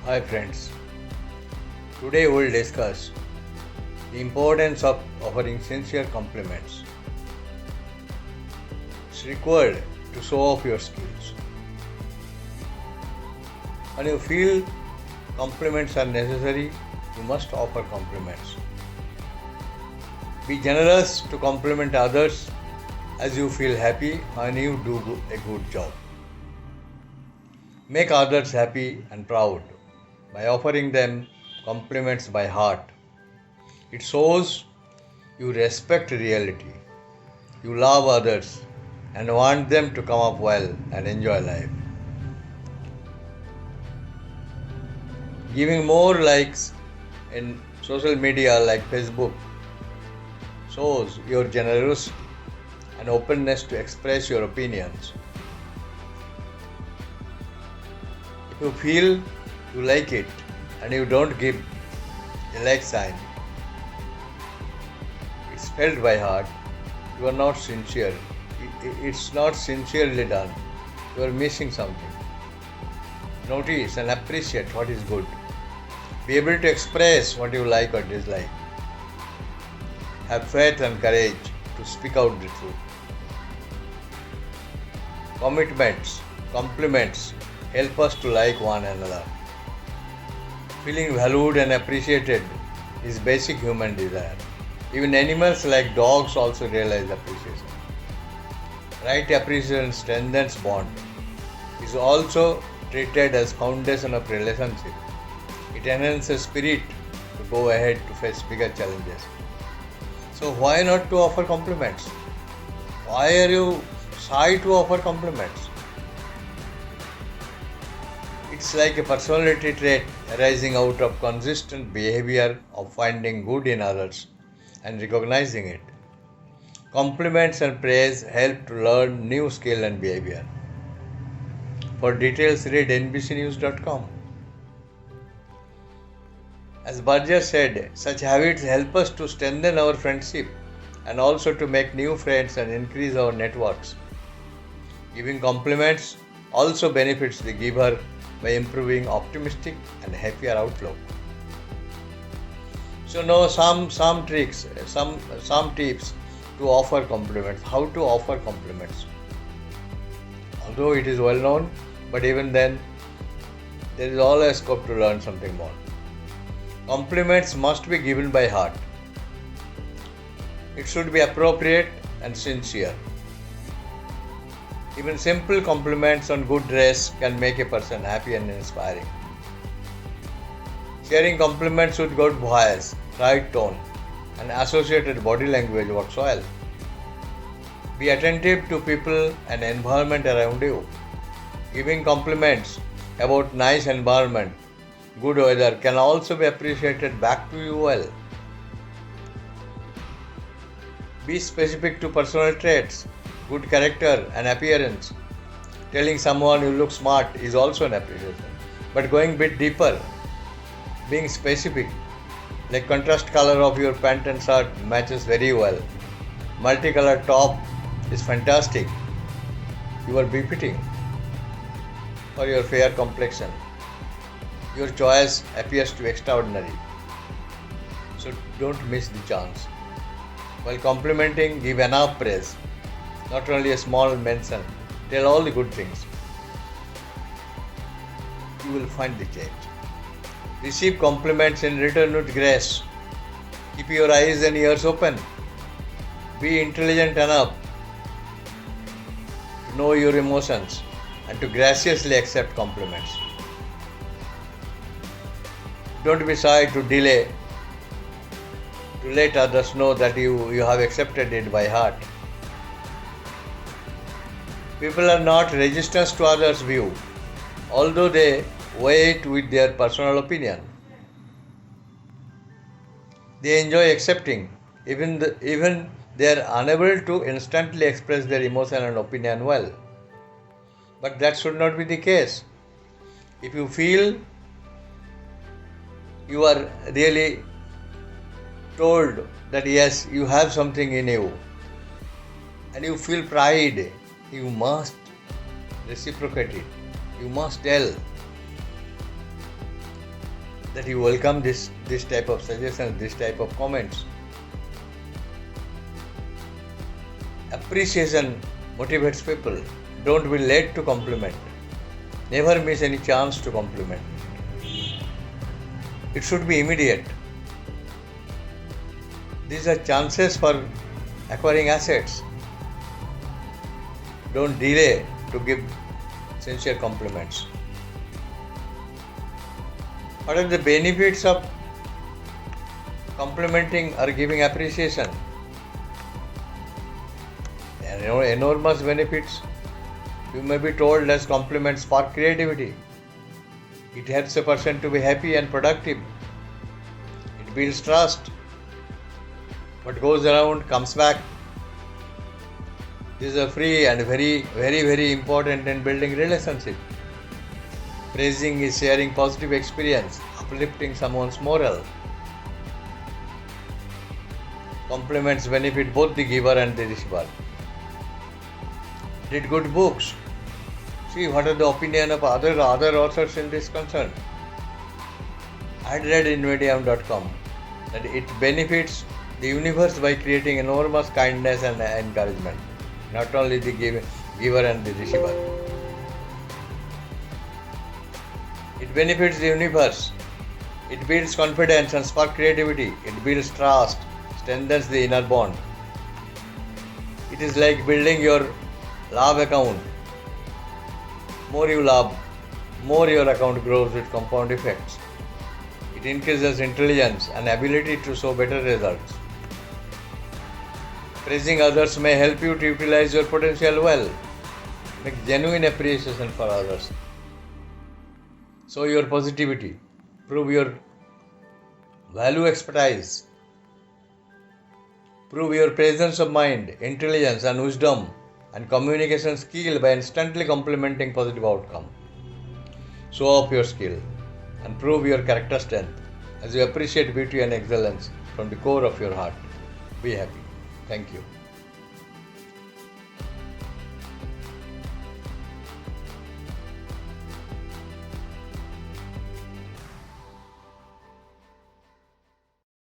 Hi friends, today we'll discuss the importance of offering sincere compliments. It's required to show off your skills. When you feel compliments are necessary, you must offer compliments. Be generous to compliment others as you feel happy when you do a good job. Make others happy and proud by offering them compliments by heart. It shows you respect reality, you love others, and want them to come up well and enjoy life. Giving more likes in social media like Facebook shows your generosity and openness to express your opinions. If you feel you like it and you don't give a like sign, it's felt by heart, you are not sincere. It's not sincerely done. You are missing something. Notice and appreciate what is good. Be able to express what you like or dislike. Have faith and courage to speak out the truth. Compliments help us to like one another. Feeling valued and appreciated is basic human desire. Even animals like dogs also realize appreciation. Right appreciation strengthens bond. It is also treated as foundation of relationship. It enhances spirit to go ahead to face bigger challenges. So why not to offer compliments? Why are you shy to offer compliments? It's like a personality trait arising out of consistent behavior of finding good in others and recognizing it. Compliments and praise help to learn new skill and behavior. For details, read nbcnews.com. As Berger said, such habits help us to strengthen our friendship and also to make new friends and increase our networks. Giving compliments also benefits the giver by improving optimistic and happier outlook. So now some tricks, some tips to offer compliments. How to offer compliments? Although it is well known, but even then there is always scope to learn something more. Compliments must be given by heart. It should be appropriate and sincere. Even simple compliments on good dress can make a person happy and inspiring. Sharing compliments with good voice, right tone, and associated body language works well. Be attentive to people and environment around you. Giving compliments about nice environment, good weather can also be appreciated back to you well. Be specific to personal traits, good character and appearance. Telling someone you look smart is also an appreciation. But going a bit deeper, being specific, like contrast color of your pant and shirt matches very well. Multicolored top is fantastic. You are befitting for your fair complexion. Your choice appears to be extraordinary. So don't miss the chance. While complimenting, give enough praise. Not only a small mention. Tell all the good things. You will find the change. Receive compliments in return with grace. Keep your eyes and ears open. Be intelligent enough to know your emotions and to graciously accept compliments. Don't be shy to delay, to let others know that you have accepted it by heart. People are not resistant to others' view, although they weigh it with their personal opinion. They enjoy accepting, even they are unable to instantly express their emotion and opinion well. But that should not be the case. If you feel you are really told that yes, you have something in you and you feel pride, you must reciprocate it. You must tell. that you welcome this type of suggestions, this type of comments. Appreciation motivates people. Don't be late to compliment. Never miss any chance to compliment. It should be immediate. These are chances for acquiring assets. Don't delay to give sincere compliments. What are the benefits of complimenting or giving appreciation? There are enormous benefits. You may be told as compliments spark creativity. It helps a person to be happy and productive. It builds trust. What goes around comes back. These are free and very important in building relationship. Praising is sharing positive experience, uplifting someone's moral. Compliments benefit both the giver and the receiver. Read good books. See what are the opinion of other authors in this concern. I had read in Medium.com that it benefits the universe by creating enormous kindness and encouragement, not only the giver and the receiver. It benefits the universe. It builds confidence and sparks creativity. It builds trust, strengthens the inner bond. It is like building your love account. More you love, more your account grows with compound effects. It increases intelligence and ability to show better results. Praising others may help you to utilize your potential well. Make genuine appreciation for others. Show your positivity. Prove your value expertise. Prove your presence of mind, intelligence and wisdom and communication skill by instantly complimenting positive outcome. Show off your skill and prove your character strength as you appreciate beauty and excellence from the core of your heart. Be happy. Thank you.